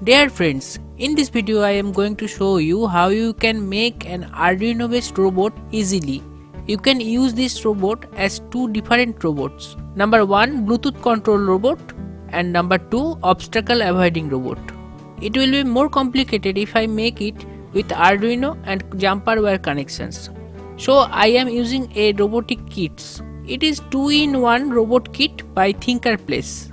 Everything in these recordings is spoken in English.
Dear friends, in this video I am going to show you how you can make an Arduino based robot easily. You can use this robot as two different robots. Number 1 Bluetooth control robot and number 2 obstacle avoiding robot. It will be more complicated if I make it with Arduino and jumper wire connections. So I am using a robotic kit. It is 2-in-1 robot kit by Thinkerplace.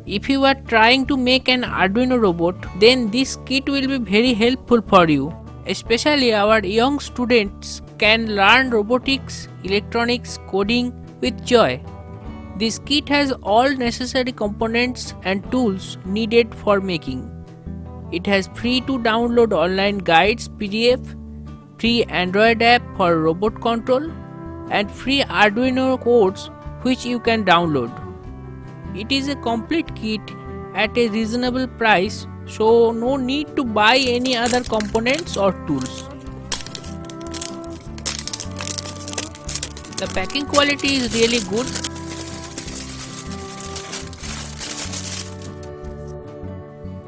If you are trying to make an Arduino robot, then this kit will be very helpful for you. Especially our young students can learn robotics, electronics, coding with joy. This kit has all necessary components and tools needed for making. It has free to download online guides PDF, free Android app for robot control, and free Arduino codes which you can download. It is a complete kit at a reasonable price, so no need to buy any other components or tools. The packing quality is really good.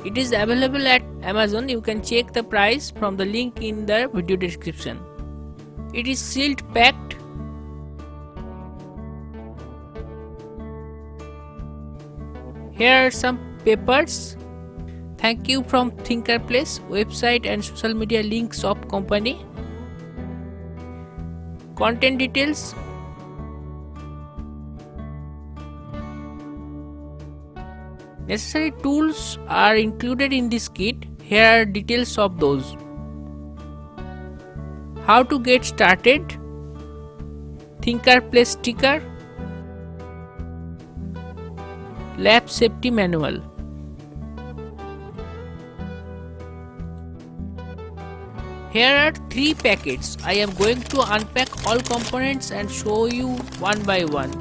It is available at Amazon. You can check the price from the link in the video description. It is sealed packed. Here are some papers. Thank you from Thinkerplace, website and social media links of company. Content details. Necessary tools are included in this kit. Here are details of those. How to get started. Thinkerplace sticker. Lab safety manual. Here are 3 packets. I am going to unpack all components and show you one by one.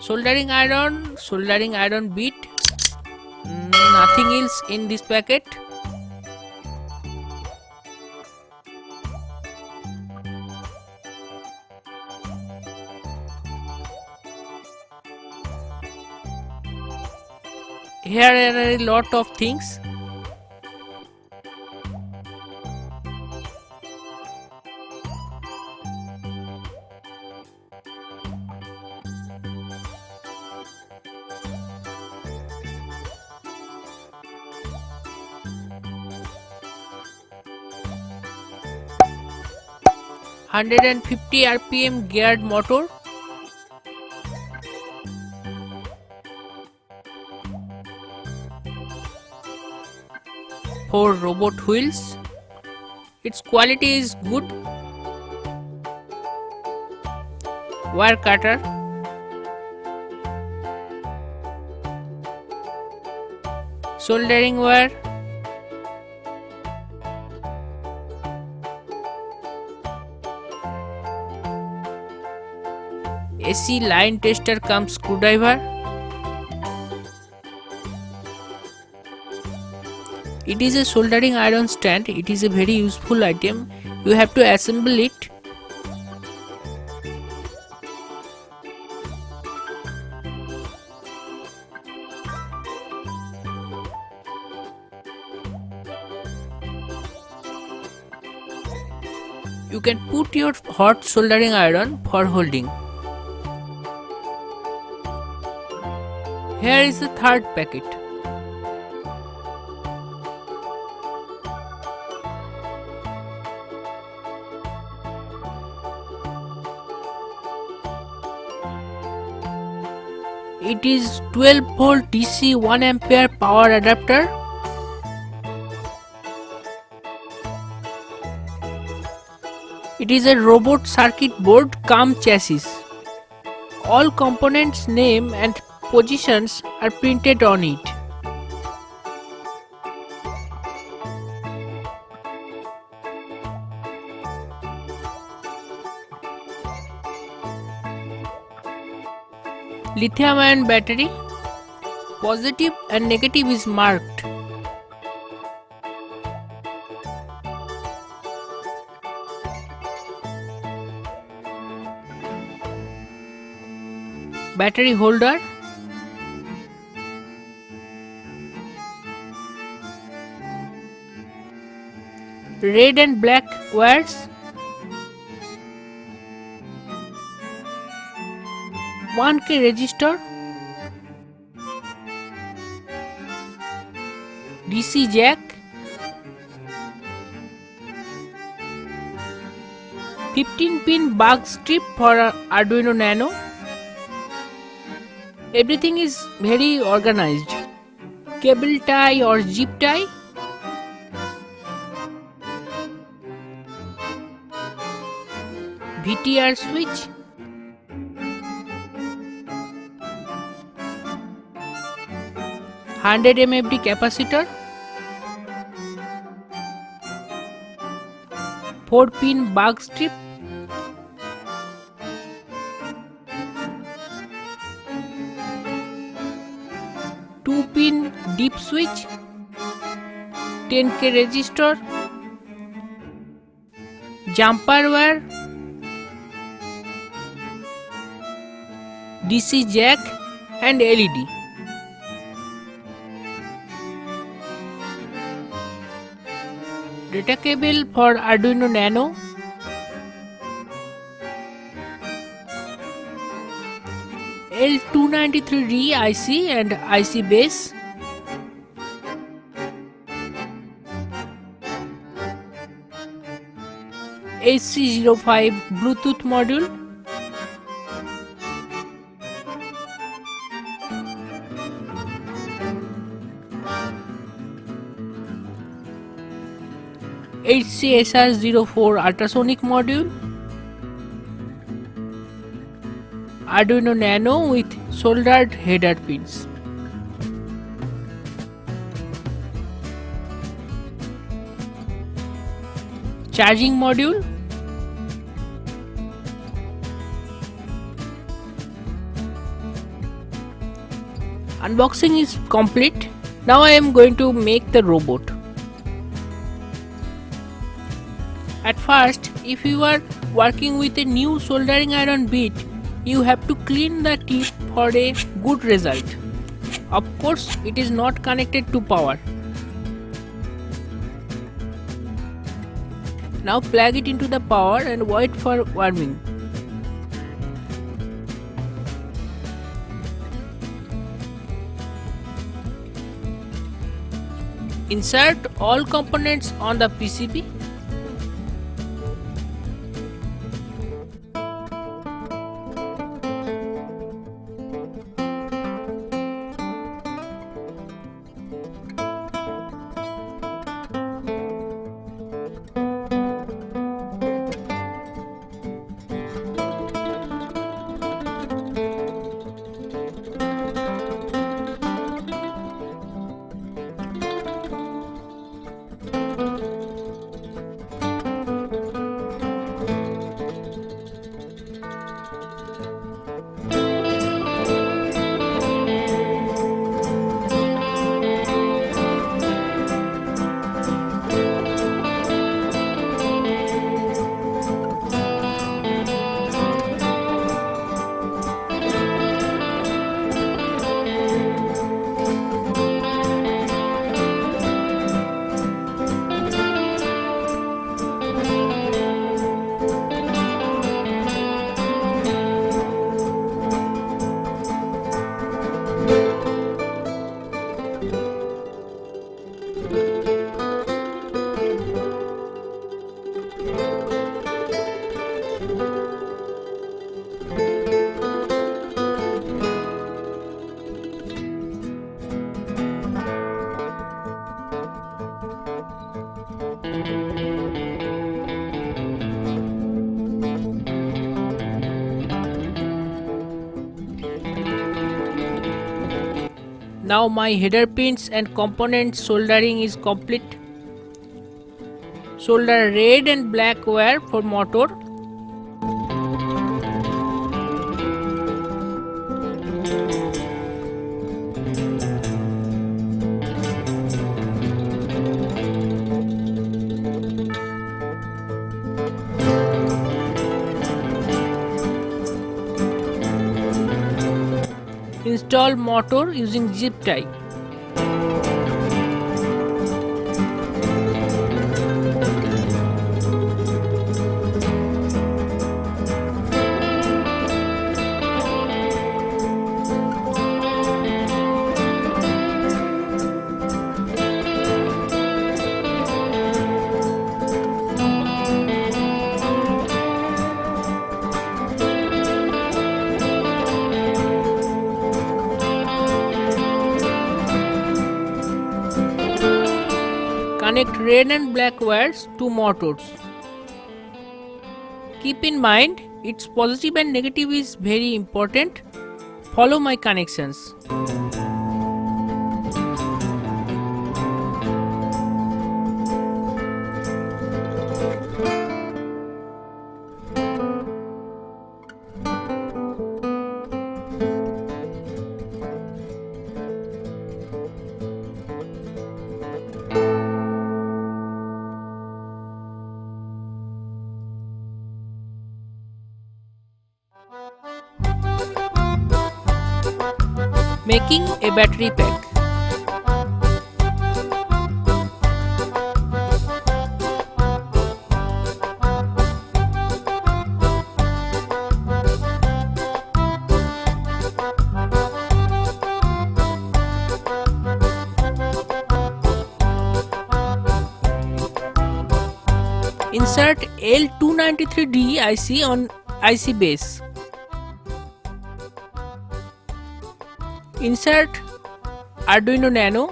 Soldering iron bit. Nothing else in this packet. Here are a lot of things. (150 RPM geared motor), four robot wheels. Its quality is good. Wire cutter, soldering wire, AC line tester cum screwdriver. It is a soldering iron stand. It is a very useful item. You have to assemble it. You can put your hot soldering iron for holding. Here is the third packet. It is 12 volt DC 1 ampere power adapter. It is a robot circuit board cum chassis. All components name and positions are printed on it. Lithium-ion battery. Positive and negative is marked. battery holder, red and black wires, 1K resistor, DC jack, 15-pin bug strip for Arduino Nano. Everything is very organized. Cable tie or zip tie, VTR switch, $100 mFD capacitor, 4-pin bug strip, two-pin deep switch, 10K resistor, jumper wire, DC jack and LED. Data cable for Arduino Nano, L293D IC and IC base, HC05 Bluetooth module, HCSR04 ultrasonic module, Arduino Nano with soldered header pins. Charging module, unboxing is complete. Now I am going to make the robot. At first, if you are working with a new soldering iron bit, you have to clean the tip for a good result. Of course, it is not connected to power. Now plug it into the power and wait for warming. Insert all components on the PCB. Now my header pins and components soldering is complete. Solder red and black wire for motor. install motor using zip tie. Connect red and black wires to motors. Keep in mind, its positive and negative is very important. Follow my connections. Making a battery pack. Insert L293D IC on IC base. Insert Arduino Nano.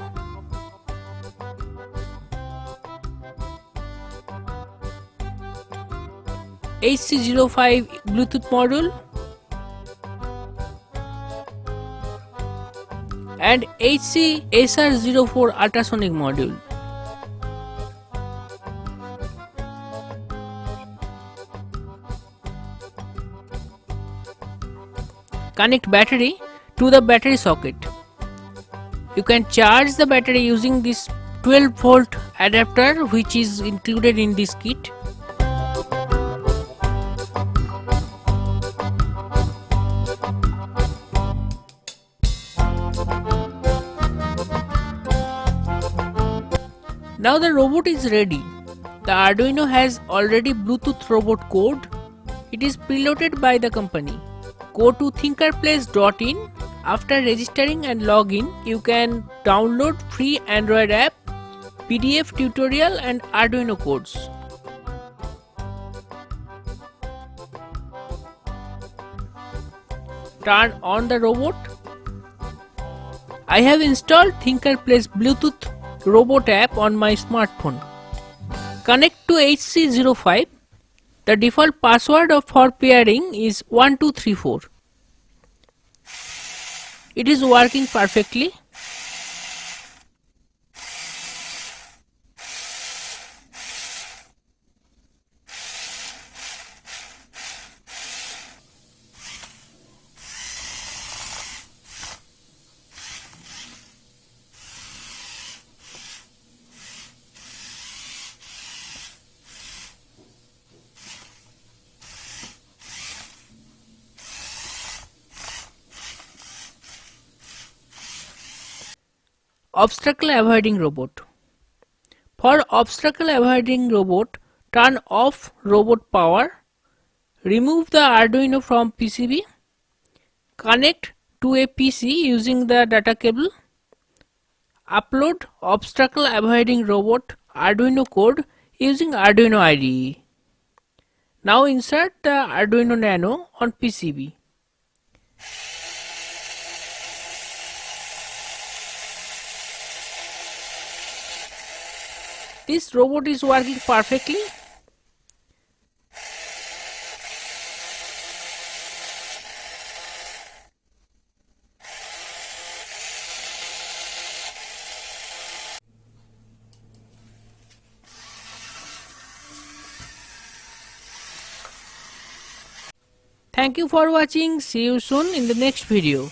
HC05 Bluetooth module and HC SR04 ultrasonic module. Connect battery to the battery socket. You can charge the battery using this 12-volt adapter which is included in this kit. Now the robot is ready. The Arduino has already Bluetooth robot code. It is preloaded by the company. Go to thinkerplace.in. After registering and login, you can download free Android app, PDF tutorial and Arduino codes. Turn on the robot. I have installed Thinkerplace Bluetooth robot app on my smartphone. Connect to HC05. The default password for pairing is 1234. It is working perfectly. Obstacle avoiding robot. For obstacle avoiding robot, turn off robot power. Remove the Arduino from PCB. Connect to a PC using the data cable. Upload obstacle avoiding robot Arduino code using Arduino IDE. Now insert the Arduino Nano on PCB. This robot is working perfectly. Thank you for watching. See you soon in the next video.